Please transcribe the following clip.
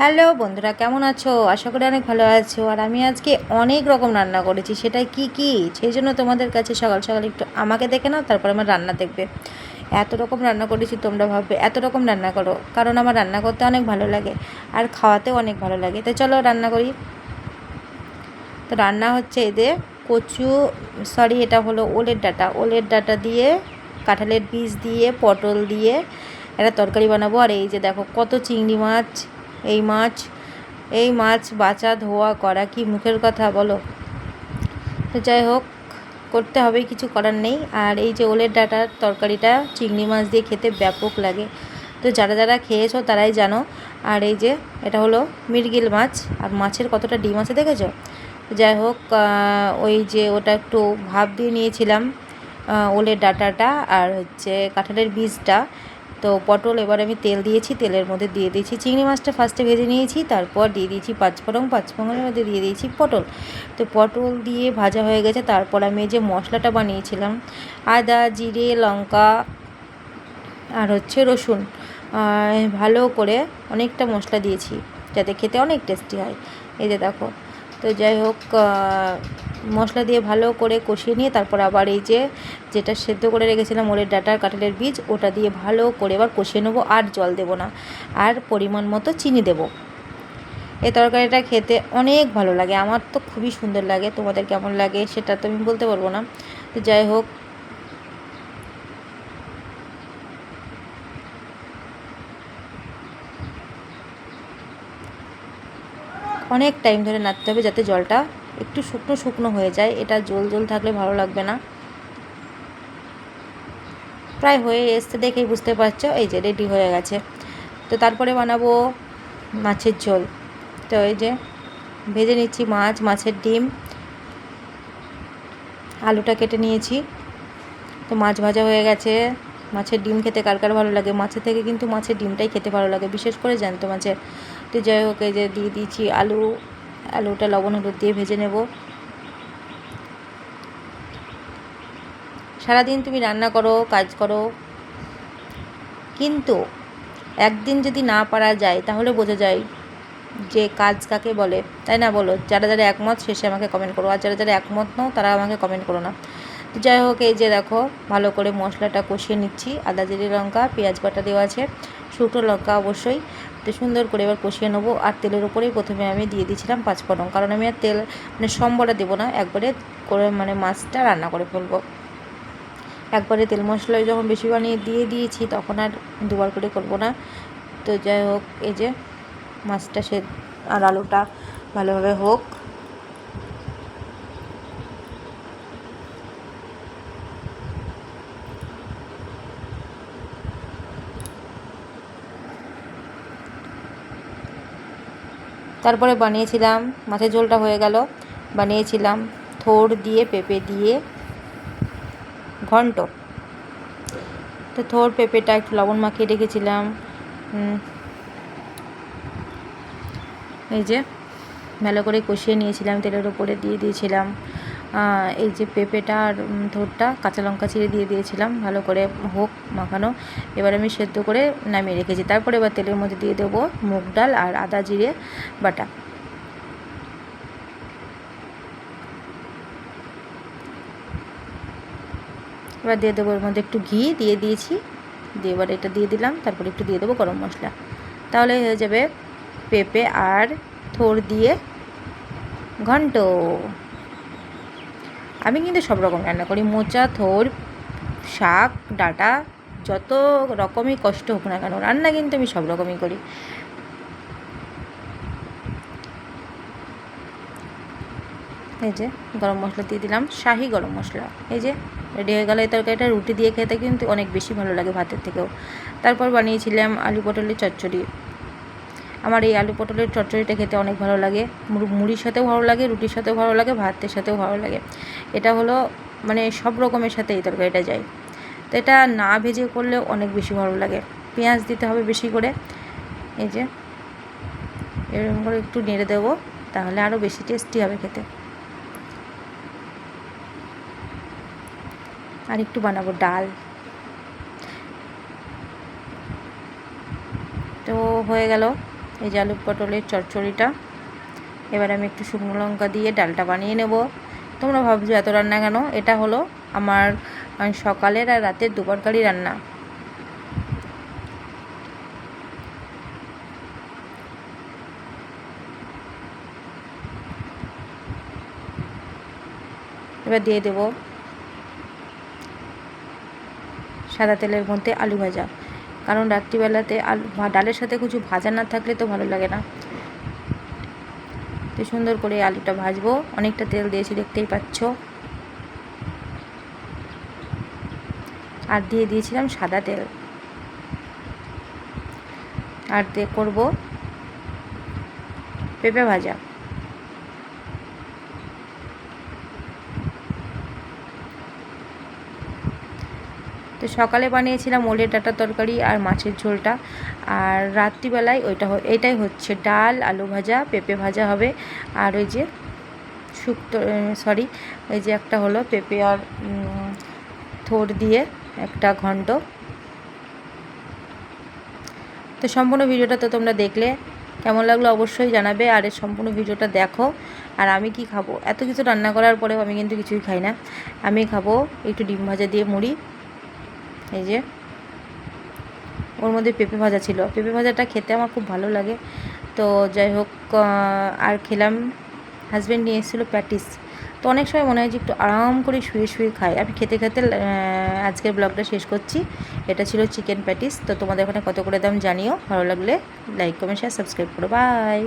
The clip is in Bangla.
হ্যালো বন্ধুরা, কেমন আছো? আশা করি অনেক ভালো আছো। আর আমি আজকে অনেক রকম রান্না করেছি। সেটাই কি সেই জন্য তোমাদের কাছে সকাল সকাল একটু আমাকে দেখে নাও, তারপর আমার রান্না দেখবে। এত রকম রান্না করেছি, তোমরা ভাববে এত রকম রান্না করো, কারণ আমার রান্না করতে অনেক ভালো লাগে আর খাওয়াতেও অনেক ভালো লাগে। তো চলো রান্না করি। তো রান্না হচ্ছে এদের কচু, এটা হলো ওলের ডাঁটা দিয়ে, কাঁঠালের বীজ দিয়ে, পটল দিয়ে একটা তরকারি বানাবো। আর এই যে দেখো কত চিংড়ি মাছ। এই মাছ এই মাছ বাছা ধোয়া করা কি মুখের কথা বলো। তো যাই হোক, করতে হবে, কিছু করার নেই। আর এই যে ওলের ডাঁটার তরকারিটা চিংড়ি মাছ দিয়ে খেতে ব্যাপক লাগে। তো যারা যারা খেয়েছো তারাই জানো। আর এই যে এটা হলো মৃগেল মাছ, আর মাছের কতটা ডিম আছে দেখেছো। যাই হোক, ওই যে ওটা একটু ভাপ দিয়ে নিয়েছিলাম, ওলের ডাঁটাটা আর হচ্ছে কাঁঠালের বীজটা। তো পটল এবার আমি তেল দিয়েছি, তেলের মধ্যে দিয়ে দিয়েছি চিংড়ি মাছটা, ফার্স্টে ভেজে নিয়েছি, তারপর দিয়ে দিয়েছি পাঁচফোড়নের মধ্যে দিয়ে দিয়েছি পটল। তো পটল দিয়ে ভাজা হয়ে গেছে, তারপর আমি যে মশলাটা বানিয়েছিলাম, আদা জিরে লঙ্কা আর হচ্ছে রসুন, ভালো করে অনেকটা মশলা দিয়েছি যাতে খেতে অনেক টেস্টি হয়। এই যে দেখো। তো যাই হোক, মশলা দিয়ে ভালো করে কষিয়ে নিয়ে তারপর আবার এই যে যেটা সেদ্ধ করে রেখেছিলাম ওলের ডাঁটার কাঁঠালের বীজ, ওটা দিয়ে ভালো করে এবার কষিয়ে নেবো। আর জল দেবো না, আর পরিমাণ মতো চিনি দেবো। এই তরকারিটা খেতে অনেক ভালো লাগে, আমার তো খুবই সুন্দর লাগে। তোমাদের কেমন লাগে সেটা তো আমি বলতে পারবো না। তো যাই হোক, অনেক টাইম ধরে নাড়তে হবে যাতে জলটা একটু শুকনো শুকনো হয়ে যায়। এটা জল জল থাকলে ভালো লাগবে না। প্রায় হয়ে এসছে দেখেই বুঝতে পারছো, এই যে রেডি হয়ে গেছে। তো তারপরে বানাবো মাছের ঝোল। তো এই যে ভেজে নিচ্ছি মাছের ডিম, আলুটা কেটে নিয়েছি। তো মাছ ভাজা হয়ে গেছে। মাছের ডিম খেতে কার কার ভালো লাগে, মাছের থেকে কিন্তু মাছের ডিমটাই খেতে ভালো লাগে, বিশেষ করে জ্যান্ত মাছের। তো যাই হোক, এই যে দিয়ে দিয়েছি আলুটা লবণ হলুদ দিয়ে ভেজে নেব। সারাদিন তুমি রান্না করো, কাজ করো, কিন্তু একদিন যদি না পারা যায় তাহলে বোঝা যায় যে কাজ কাকে বলে, তাই না বলো? যারা যারা একমত শেষে আমাকে কমেন্ট করো, আর যারা যারা একমত নও তারা আমাকে কমেন্ট করো না। তো যাই হোক, এই যে দেখো ভালো করে মশলাটা কষিয়ে নিচ্ছি। আদা জিরে লঙ্কা পেঁয়াজ বাটা দেওয়া আছে, শুকনো লঙ্কা অবশ্যই। তো সুন্দর করে এবার কষিয়ে নেবো। আর তেলের উপরেই প্রথমে আমি দিয়ে দিয়েছিলাম পাঁচফোড়ন, কারণ আমি আর তেল সম্বরা দেবো না, একবারে করে মাছটা রান্না করে ফেলবো। একবারে তেল মশলা যখন বেশি বানিয়ে দিয়ে দিয়েছি তখন আর দুবার করে করবো না। তো যাই হোক, এই যে মাছটা আর আলুটা ভালোভাবে হোক। তারপরে বানিয়েছিলাম, মাছের ঝোলটা হয়ে গেল, বানিয়েছিলাম থোড় দিয়ে পেঁপে দিয়ে ঘন্ট। তো থোড় পেঁপেটা একটু লবণ মাখিয়ে রেখেছিলাম। এই যে ভালো করে কষিয়ে নিয়েছিলাম, তেলের ওপরে দিয়ে দিয়েছিলাম এই যে পেঁপেটা আর থোড়টা, কাঁচা লঙ্কা ছিঁড়ে দিয়ে দিয়েছিলাম, ভালো করে হোক মাখানো। এবার আমি সেদ্ধ করে নামিয়ে রেখেছি। তারপরে এবার তেলের মধ্যে দিয়ে দেবো মুগ ডাল আর আদা জিরে বাটা। এবার দিয়ে দেবো এর মধ্যে একটু ঘি দিয়ে দিয়েছি, দিয়ে এবার এটা দিয়ে দিলাম, তারপরে একটু দিয়ে দেবো গরম মশলা। তাহলে হয়ে যাবে পেঁপে আর থোড় দিয়ে ঘন্ট। আমি কিন্তু সব রকম রান্না করি, মোচা থোড় শাক ডাঁটা, যত রকমই কষ্ট হোক না কেন রান্না কিন্তু আমি সব রকমই করি। এই যে গরম মশলা দিয়ে দিলাম, শাহি গরম মশলা। এই যে রেডি হয়ে গেল এই তরকারিটা। রুটি দিয়ে খেতে কিন্তু অনেক বেশি ভালো লাগে ভাতের থেকেও। তারপর বানিয়েছিলাম আলু পটলের চচ্চড়ি। আমার এই আলু পটলের চচ্চড়িটা খেতে অনেক ভালো লাগে, মুড়ির সাথেও ভালো লাগে, রুটির সাথেও ভালো লাগে, ভাতের সাথেও ভালো লাগে। এটা হলো সব রকমের সাথে এই তরকারিটা যায়। তো এটা না ভেজে করলেও অনেক বেশি ভালো লাগে, পেঁয়াজ দিতে হবে বেশি করে। এই যে এরকম করে একটু নেড়ে দেবো, তাহলে আরও বেশি টেস্টি হবে খেতে। আর একটু বানাবো ডাল। তো হয়ে গেল, এই যে আলু পটলের চচ্চড়িটা। এবার আমি একটু শুকনো লঙ্কা দিয়ে ডালটা বানিয়ে নেব। তোমরা ভাবছো এত রান্না কেন? এটা হলো আমার সকালের আর রাতের দুবারকারই রান্না। এবার দিয়ে দেব সাদা তেলের মধ্যে আলু ভাজা, কারণ রাত্রিবেলাতে আলু ডালের সাথে কিছু ভাজা না থাকলে তো ভালো লাগে না। তো সুন্দর করে আলুটা ভাজবো। অনেকটা তেল দিয়েছি, দেখতেই পাচ্ছ। আর দিয়ে দিয়েছিলাম সাদা তেল। আর দিয়ে করবো পেঁপে ভাজা। তো সকালে বানিয়েছিলাম ওলের ডাঁটার তরকারি আর মাছের ঝোলটা, আর রাত্রিবেলায় এইটাই হচ্ছে ডাল, আলু ভাজা, পেঁপে ভাজা হবে। আর ওই যে ওই যে একটা হলো পেঁপে আর থোড় দিয়ে একটা ঘন্ট। তো সম্পূর্ণ ভিডিওটা তো তোমরা দেখলে, কেমন লাগলো অবশ্যই জানাবে। আর এর সম্পূর্ণ ভিডিওটা দেখো। আর আমি কি খাবো, এত কিছু রান্না করার পরেও আমি কিন্তু কিছুই খাই না। আমি খাবো একটু ডিম ভাজা দিয়ে মুড়ি। এই যে ওর মধ্যে পেঁপে ভাজা ছিল, পেঁপে ভাজাটা খেতে আমার খুব ভালো লাগে। তো যাই হোক, আর খেলাম। হাজব্যান্ড নিয়ে এসেছিলো প্যাটিস। তো অনেক সময় মনে হয় যে একটু আরাম করে শুয়ে শুয়ে খাই। আমি খেতে খেতে আজকের ব্লগটা শেষ করছি। এটা ছিল চিকেন প্যাটিস। তো তোমাদের ওখানে কত করে দাম জানিও। ভালো লাগলে লাইক, কমেন্ট, শেয়ার, সাবস্ক্রাইব করো। বাই।